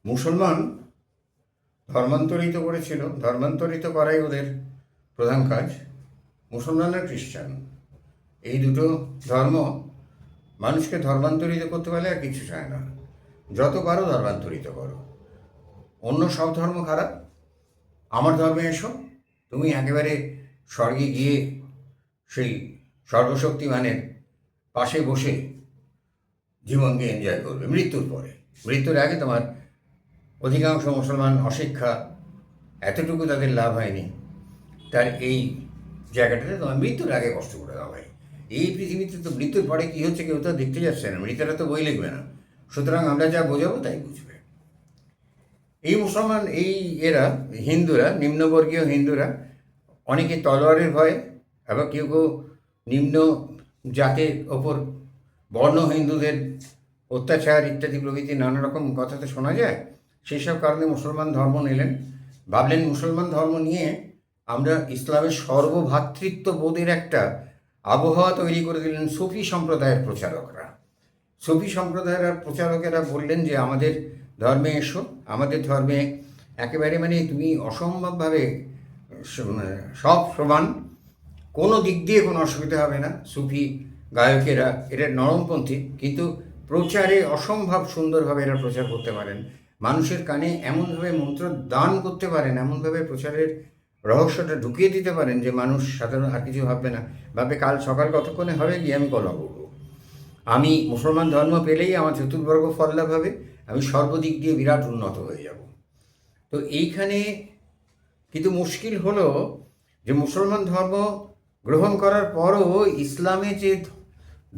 মুসলমান ধর্মান্তরিত করেছিল, ধর্মান্তরিত করাই ওদের প্রধান কাজ। মুসলমান আর খ্রিস্টান এই দুটো ধর্ম মানুষকে ধর্মান্তরিত করতে পারলে আর কিছু চায় না। যত পারো ধর্মান্তরিত করো, অন্য সব ধর্ম খারাপ, আমার ধর্মে এসো, তুমি একেবারে স্বর্গে গিয়ে সেই সর্বশক্তিমানের পাশে বসে জীবনকে এনজয় করবে মৃত্যুর পরে। মৃত্যুর আগে তোমার অধিকাংশ মুসলমান অশিক্ষা, এতটুকু তাদের লাভ হয়নি, তার এই জায়গাটাতে তোমার মৃত্যুর আগে কষ্ট করে দেওয়া হয়। এই পৃথিবীতে তো মৃত্যুর পরে কী হচ্ছে কেউ তো দেখতে যাচ্ছে না, মৃতরা তো বই লিখবে না, সুতরাং আমরা যা বোঝাবো তাই বুঝবে। এই মুসলমান এরা হিন্দুরা, নিম্নবর্গীয় হিন্দুরা, অনেকে তলোয়ারের ভয়ে, আবার কেউ কেউ নিম্ন জাতের ওপর বর্ণ হিন্দুদের অত্যাচার ইত্যাদি প্রভৃতি নানা রকম কথা তো শোনা যায়। সেই সব কারণে মুসলমান ধর্ম নিলেন, ভাবলেন মুসলমান ধর্ম নিয়ে আমরা ইসলামের সর্বভ্রাতৃত্ববোধের একটা আবহাওয়া তৈরি করে দিলেন সুফি সম্প্রদায়ের প্রচারকরা। সুফি সম্প্রদায়ের প্রচারকেরা বললেন যে আমাদের ধর্মে এসো, আমাদের ধর্মে একেবারে তুমি অসম্ভবভাবে সব সমান, কোনো দিক দিয়ে কোনো অসুবিধা হবে না। সুফি গায়কেরা এরা নরমপন্থী, কিন্তু প্রচারে অসম্ভব সুন্দরভাবে এরা প্রচার করতে পারেন, মানুষের কানে এমনভাবে মন্ত্র দান করতে পারেন, এমনভাবে প্রচারের রহস্যটা ঢুকিয়ে দিতে পারেন যে মানুষ সাধারণ আর কিছু ভাববে না, ভাববে কাল সকাল কতক্ষণে হবে গিয়ে আমি কলম করবো, আমি মুসলমান ধর্ম পেলেই আমার চতুর্বর্গ ফল লাভ হবে, আমি সর্বদিক দিয়ে বিরাট উন্নত হয়ে যাব। তো এইখানে কিন্তু মুশকিল হলো যে মুসলমান ধর্ম গ্রহণ করার পরও ইসলামে যে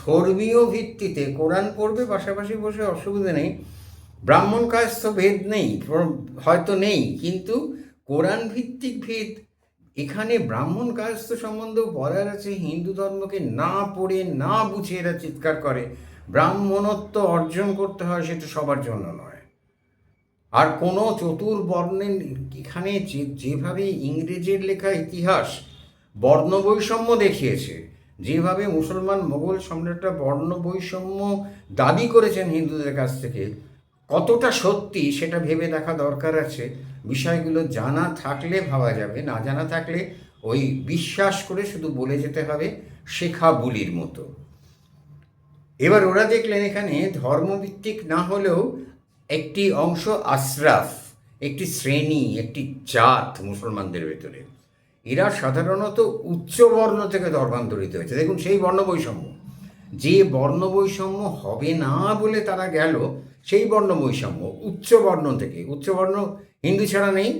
ধর্মীয় ভিত্তিতে কোরআন পড়বে পাশাপাশি বসে অসুবিধা নেই, ব্রাহ্মণ কায়স্থ ভেদ নেই, হয়তো নেই, কিন্তু কোরআন ভিত্তিক ভেদ এখানে ব্রাহ্মণ কায়স্থ সম্বন্ধেও বলার আছে। হিন্দু ধর্মকে না পড়ে না বুঝে এরা চিৎকার করে ব্রাহ্মণত্ব অর্জন করতে হয়, সেটা সবার জন্য নয়। আর কোনো চতুর্বর্ণের এখানে যেভাবে ইংরেজের লেখা ইতিহাস বর্ণবৈষম্য দেখিয়েছে, যেভাবে মুসলমান মোগল সম্রাটরা বর্ণবৈষম্য দাবি করেছেন হিন্দুদের কাছ থেকে, কতটা সত্যি সেটা ভেবে দেখা দরকার আছে। বিষয়গুলো জানা থাকলে ভাবা যাবে, না জানা থাকলে ওই বিশ্বাস করে শুধু বলে যেতে হবে শেখা বুলির মতো। এবার ওরা দেখলেন এখানে ধর্মভিত্তিক না হলেও একটি অংশ আশরাফ, একটি শ্রেণী, একটি জাত মুসলমানদের ভেতরে, এরা সাধারণত উচ্চ বর্ণ থেকে ধর্মান্তরিত হয়েছে। দেখুন সেই বর্ণবৈষম্য, যে বর্ণবৈষম্য হবে না বলে তারা গেল, সেই বর্ণবৈষম্য উচ্চ বর্ণ থেকে, উচ্চ বর্ণ হিন্দু ছাড়া নেই,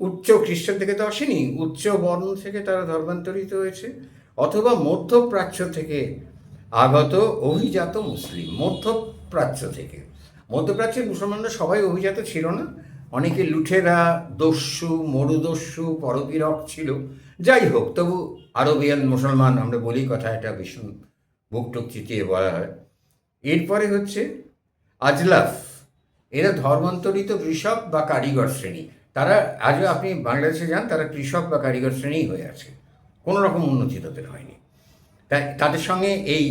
উচ্চ খ্রিস্টান থেকে তো আসেনি, উচ্চ বর্ণ থেকে তারা ধর্মান্তরিত হয়েছে, অথবা মধ্যপ্রাচ্য থেকে আগত অভিজাত মুসলিম। মধ্যপ্রাচ্য থেকে, মধ্যপ্রাচ্যের মুসলমানরা সবাই অভিজাত ছিল না, অনেকে লুঠেরা, দস্যু, মরুদস্যু, পরপীড়ক ছিল। যাই হোক, তবু আরবিয়ান মুসলমান আমরা বলি, কথা এটা ভীষণ বুকটুক চিতিয়ে বলা হয়। এরপরে হচ্ছে আজলাফ, এরা ধর্মান্তরিত কৃষক বা কারিগর শ্রেণী। তারা আজও আপনি বাংলাদেশে যান, তারা কৃষক বা কারিগর শ্রেণী হয়ে আছে, কোনো রকম উন্নতি তাদের হয়নি। তাই তাদের সঙ্গে এই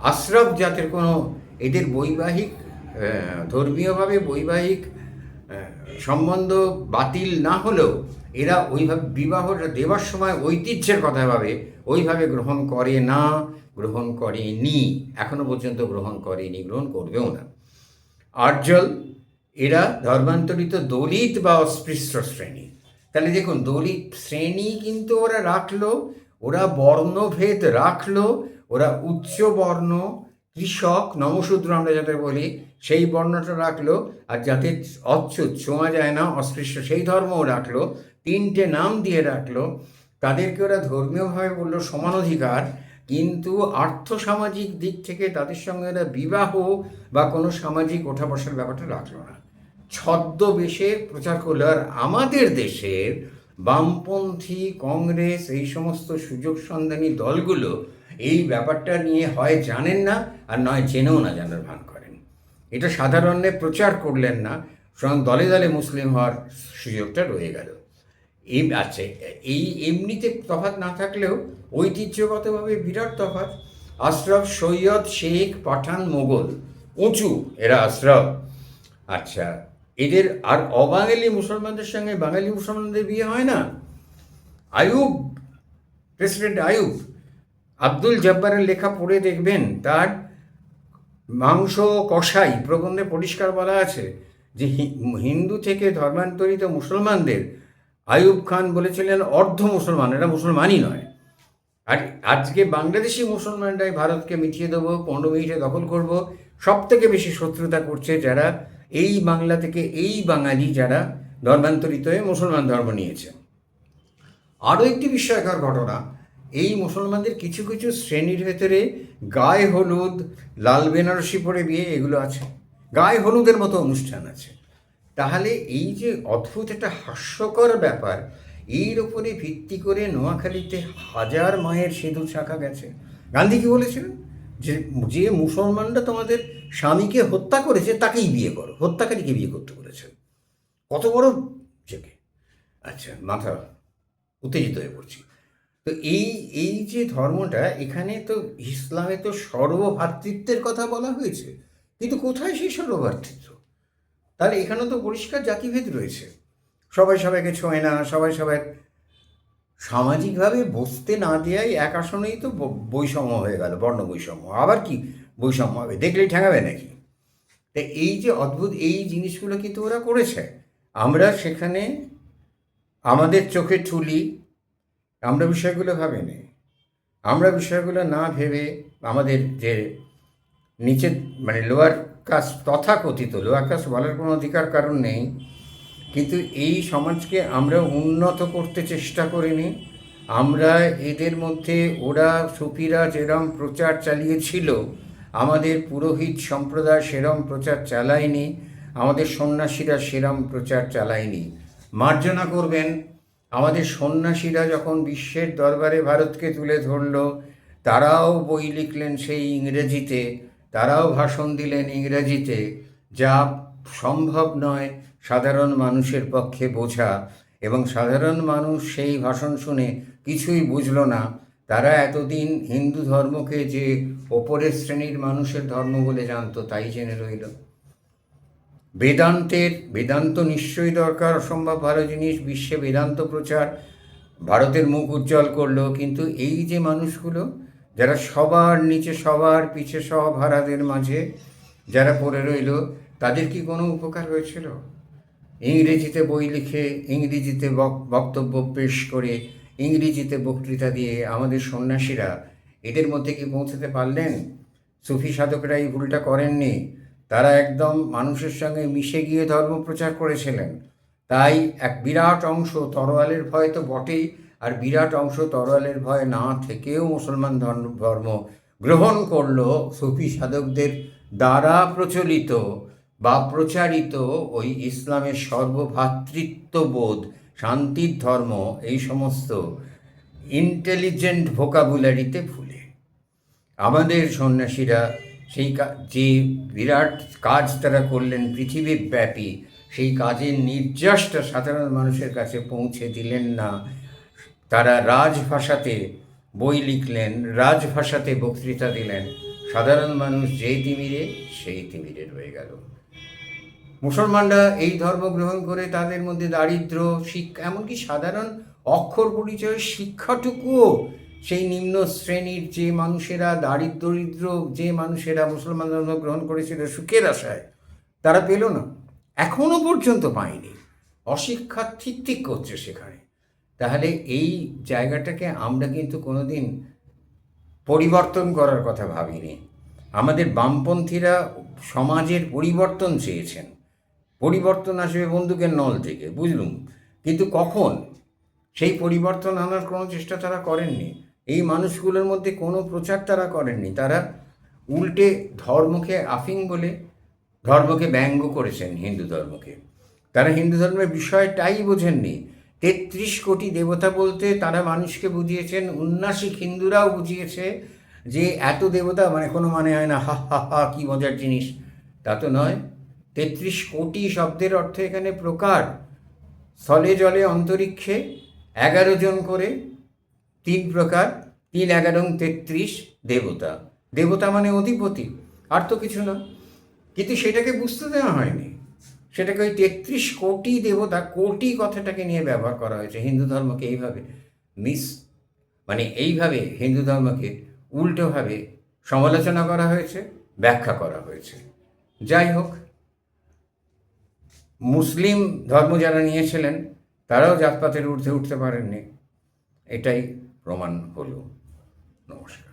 আশরাফ জাতের কোনো এদের বৈবাহিক ধর্মীয়ভাবে বৈবাহিক সম্বন্ধ বাতিল না হলেও এরা ওইভাবে বিবাহটা দেওয়ার সময় ঐতিহ্যের কথা ভাবে, ওইভাবে গ্রহণ করে না, গ্রহণ করেনি, এখনো পর্যন্ত গ্রহণ করেনি, গ্রহণ করবেও না। আর্যল, এরা ধর্মান্তরিত দলিত বা অস্পৃশ্য শ্রেণী। তাহলে দেখুন, দলিত শ্রেণী কিন্তু ওরা রাখলো, ওরা বর্ণভেদ রাখলো, ওরা উচ্চ বর্ণ, কৃষক, নমশূদ্র আমরা যাদের বলি, সেই বর্ণটা রাখলো, আর যাতে অচ্যুত ছোঁয়া যায় না, অস্পৃশ্য, সেই ধর্মও রাখলো, তিনটে নাম দিয়ে রাখলো। তাদেরকে ওরা ধর্মীয়ভাবে বললো সমান অধিকার, কিন্তু আর্থসামাজিক দিক থেকে তাদের সঙ্গে ওরা বিবাহ বা কোনো সামাজিক ওঠা বসার ব্যাপারটা রাখলো না, ছদ্মবেশে প্রচার করলো। আর আমাদের দেশের বামপন্থী, কংগ্রেস, এই সমস্ত সুযোগ সন্ধানী দলগুলো এই ব্যাপারটা নিয়ে হয় জানেন না, আর নয় জেনেও না জানার ভান করেন। এটা সাধারণে প্রচার করলেন না, সুতরাং দলে দলে মুসলিম হওয়ার সুযোগটা রয়ে গেল। আছে এই এমনিতে তফাৎ না থাকলেও ঐতিহ্যগতভাবে বিরাট তফাৎ। আশরাফ, সৈয়দ, শেখ, পাঠান, মোগল, উঁচু এরা আশরাফ। আচ্ছা, এদের আর অবাঙালি মুসলমানদের সঙ্গে বাঙালি মুসলমানদের বিয়ে হয় না। আইয়ুব, প্রেসিডেন্ট আইয়ুব, আব্দুল জব্বারের লেখা পড়ে দেখবেন, তার মাংস কষাই প্রবন্ধে পরিষ্কার বলা আছে যে হিন্দু থেকে ধর্মান্তরিত মুসলমানদের আইয়ুব খান বলেছিলেন অর্ধ মুসলমান, এরা মুসলমানই নয়। আর আজকে বাংলাদেশি মুসলমানরাই ভারতকে মিটিয়ে দেবো, 15 মিনিটে দখল করব, সব থেকে বেশি শত্রুতা করছে যারা এই বাংলা থেকে, এই বাঙালি যারা ধর্মান্তরিত হয়ে মুসলমান ধর্ম নিয়েছে। আরও একটি বিস্ময়কর ঘটনা, এই মুসলমানদের কিছু কিছু শ্রেণীর ভেতরে গায়ে হলুদ, লাল বেনারসি পরে বিয়ে, এগুলো আছে, গায়ে হলুদের মতো অনুষ্ঠান আছে। তাহলে এই যে অদ্ভুত একটা হাস্যকর ব্যাপার, এর ওপরে ভিত্তি করে নোয়াখালীতে 1000 মায়ের সিঁদুর শাঁখা গেছে। গান্ধী কি বলেছিলেন? যে যে মুসলমানরা তোমাদের স্বামীকে হত্যা করেছে তাকেই বিয়ে করো, হত্যাকারীকে বিয়ে করতে বলেছেন। কত বড় জেগে! আচ্ছা, মাথা উত্তেজিত হয়ে পড়ছি। তো এই যে ধর্মটা, এখানে তো ইসলামে তো সর্বভ্রাতৃত্বের কথা বলা হয়েছে, কিন্তু কোথায় সেই সর্বভ্রাতৃত্ব? তাহলে এখানে তো পরিষ্কার জাতিভেদ রয়েছে, সবাই সবাইকে ছোঁয় না, সবাই সবাই সামাজিকভাবে বসতে না দেওয়াই এক আসনেই তো বৈষম্য হয়ে গেল, বর্ণ বৈষম্য। আবার কি বৈষম্য হবে? দেখলেই ঠেঙাবে নাকি? তা এই যে অদ্ভুত এই জিনিসগুলো কিন্তু ওরা করেছে, আমরা সেখানে আমাদের চোখে ঠুলি, আমরা বিষয়গুলো ভাবিনি। আমরা বিষয়গুলো না ভেবে আমাদের যে নিচে মানে লোয়ার কাস্ট, তথাকথিত লোয়ার কাস্ট বলার কোনো অধিকার কারণ নেই, কিন্তু এই সমাজকে আমরা উন্নত করতে চেষ্টা করিনি। আমরা এদের মধ্যে, ওরা সুফিরা যেরম প্রচার চালিয়েছিল, আমাদের পুরোহিত সম্প্রদায় সেরম প্রচার চালায়নি, আমাদের সন্ন্যাসীরা সেরম প্রচার চালায়নি। মার্জনা করবেন, আমাদের সন্ন্যাসীরা যখন বিশ্বের দরবারে ভারতকে তুলে ধরল, তারাও বই লিখলেন সেই ইংরেজিতে, তারাও ভাষণ দিলেন ইংরেজিতে, যা সম্ভব নয় সাধারণ মানুষের পক্ষে বোঝা, এবং সাধারণ মানুষ সেই ভাষণ শুনে কিছুই বুঝল না। তারা এতদিন হিন্দু ধর্মকে যে ওপরের শ্রেণীর মানুষের ধর্ম বলে জানতো, তাই জেনে রইল। বেদান্ত নিশ্চয়ই দরকার, অসম্ভব ভালো জিনিস, বিশ্বে বেদান্ত প্রচার ভারতের মুখ উজ্জ্বল করলো, কিন্তু এই যে মানুষগুলো যারা সবার নিচে সবার পিছে সহারাদের মাঝে যারা পড়ে রইল, তাদের কি কোনো উপকার হয়েছিল? ইংরেজিতে বই লিখে, ইংরেজিতে বক্তব্য পেশ করে, ইংরেজিতে বক্তৃতা দিয়ে আমাদের সন্ন্যাসীরা এদের মধ্যে কি পৌঁছতে পারলেন? সুফি সাধকরা এই ভুলটা করেননি, তারা একদম মানুষের সঙ্গে মিশে গিয়ে ধর্ম প্রচার করেছিলেন। তাই এক বিরাট অংশ তরোয়ালের ভয় তো বটেই, আর বিরাট অংশ তরোয়ালের ভয় না থেকেও মুসলমান ধর্ম গ্রহণ করল সুফি সাধকদের দ্বারা প্রচলিত বা প্রচারিত ওই ইসলামের সর্বভ্রাতৃত্ববোধ, শান্তির ধর্ম, এই সমস্ত ইন্টেলিজেন্ট ভোকাবুলারিতে ভুলে। আমাদের সন্ন্যাসীরা সেই যে বিরাট কাজ তারা করলেন পৃথিবীব্যাপী, সেই কাজের নির্যাসটা সাধারণ মানুষের কাছে পৌঁছে দিলেন না। তারা রাজভাষাতে বই লিখলেন, রাজভাষাতে বক্তৃতা দিলেন, সাধারণ মানুষ যেই তিমিরে সেই তিমিরে রয়ে গেল। মুসলমানরা এই ধর্ম গ্রহণ করে তাদের মধ্যে দারিদ্র্য, শিক্ষা, এমনকি সাধারণ অক্ষর পরিচয়ের শিক্ষাটুকুও সেই নিম্ন শ্রেণীর যে মানুষেরা, দরিদ্র যে মানুষেরা মুসলমান ধর্ম গ্রহণ করেছিল সুখের আশায়, তারা পেল না, এখনও পর্যন্ত পায়নি। অশিক্ষা ঠিক করছে সেখানে। তাহলে এই জায়গাটাকে আমরা কিন্তু কোনোদিন পরিবর্তন করার কথা ভাবিনি। আমাদের বামপন্থীরা সমাজের পরিবর্তন চেয়েছেন, পরিবর্তন আসবে বন্দুকের নল থেকে, বুঝলুম, কিন্তু কখন? সেই পরিবর্তন আনার কোনো চেষ্টা তারা করেননি। এই মানুষগুলোর মধ্যে কোনো প্রচার তারা করেননি। তারা উল্টে ধর্মকে আফিং বলে ধর্মকে ব্যঙ্গ করেছেন, হিন্দু ধর্মকে। তারা হিন্দু ধর্মের বিষয়টাই বোঝেননি। 33 কোটি দেবতা বলতে তারা মানুষকে বুঝিয়েছেন, উন্নাসিক হিন্দুরাও বুঝিয়েছে যে এত দেবতা মানে কোনো মানে হয় না, হা হা হা কী মজার জিনিস, তা তো নয়। 33 কোটি শব্দের অর্থ এখানে প্রকার। স্থলে জলে অন্তরিক্ষে 11 জন করে, 3 প্রকার, 3 11 33 দেবতা। দেবতা মানে অধিপতি, আর তো কিছু না। কিন্তু সেটাকে বুঝতে দেওয়া হয়নি। সেটাকে ওই 33 কোটি দেবতা, কোটি কথাটাকে নিয়ে ব্যবহার করা হয়েছে। হিন্দু ধর্মকে এইভাবে এইভাবে হিন্দু ধর্মকে উল্টোভাবে সমালোচনা করা হয়েছে, ব্যাখ্যা করা হয়েছে। যাই হোক, মুসলিম ধর্ম যারা নিয়েছিলেন তারাও জাতপাতের ঊর্ধ্বে উঠতে পারেননি, এটাই প্রমাণ হলো। নমস্কার।